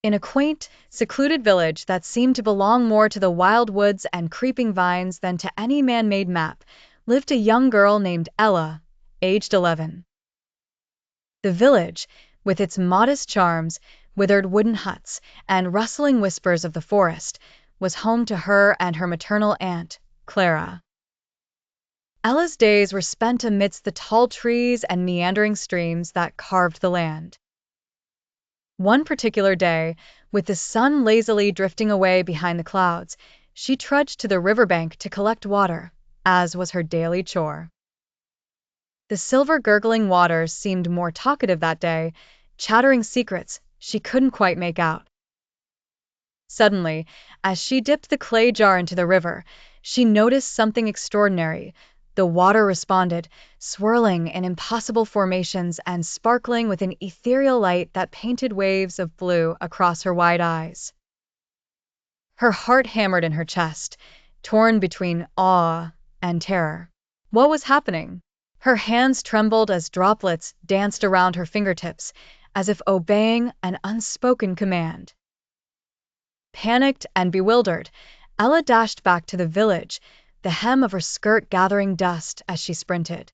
In a quaint, secluded village that seemed to belong more to the wild woods and creeping vines than to any man-made map, lived a young girl named Ella, aged 11. The village, with its modest charms, withered wooden huts, and rustling whispers of the forest, was home to her and her maternal aunt, Clara. Ella's days were spent amidst the tall trees and meandering streams that carved the land. One particular day, with the sun lazily drifting away behind the clouds, she trudged to the riverbank to collect water, as was her daily chore. The silver gurgling waters seemed more talkative that day, chattering secrets she couldn't quite make out. Suddenly, as she dipped the clay jar into the river, she noticed something extraordinary. The water responded, swirling in impossible formations and sparkling with an ethereal light that painted waves of blue across her wide eyes. Her heart hammered in her chest, torn between awe and terror. What was happening? Her hands trembled as droplets danced around her fingertips, as if obeying an unspoken command. Panicked and bewildered, Ella dashed back to the village, the hem of her skirt gathering dust as she sprinted.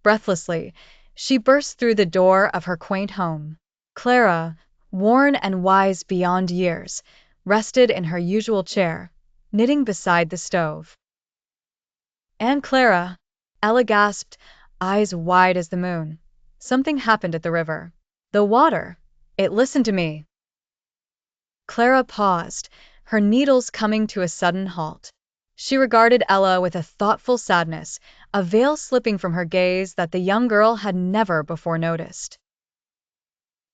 Breathlessly, she burst through the door of her quaint home. Clara, worn and wise beyond years, rested in her usual chair, knitting beside the stove. "Aunt Clara," Ella gasped, eyes wide as the moon. "Something happened at the river. The water, it listened to me." Clara paused, her needles coming to a sudden halt. She regarded Ella with a thoughtful sadness, a veil slipping from her gaze that the young girl had never before noticed.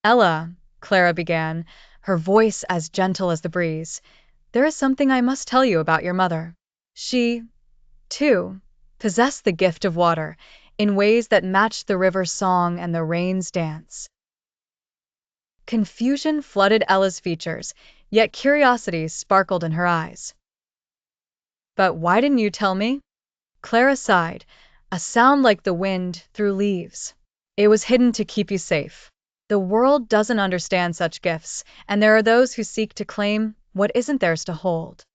"Ella," Clara began, her voice as gentle as the breeze, "there is something I must tell you about your mother. She, too, possessed the gift of water, in ways that matched the river's song and the rain's dance." Confusion flooded Ella's features, yet curiosity sparkled in her eyes. "But why didn't you tell me?" Clara sighed, a sound like the wind through leaves. "It was hidden to keep you safe. The world doesn't understand such gifts, and there are those who seek to claim what isn't theirs to hold."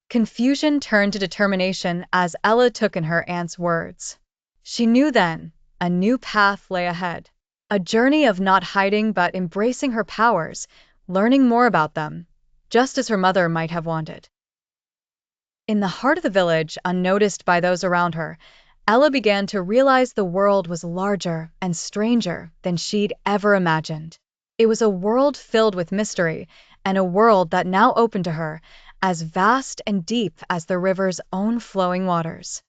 Confusion turned to determination as Ella took in her aunt's words. She knew then a new path lay ahead, a journey of not hiding but embracing her powers, learning more about them, just as her mother might have wanted. In the heart of the village, unnoticed by those around her, Ella began to realize the world was larger and stranger than she'd ever imagined. It was a world filled with mystery, and a world that now opened to her, as vast and deep as the river's own flowing waters.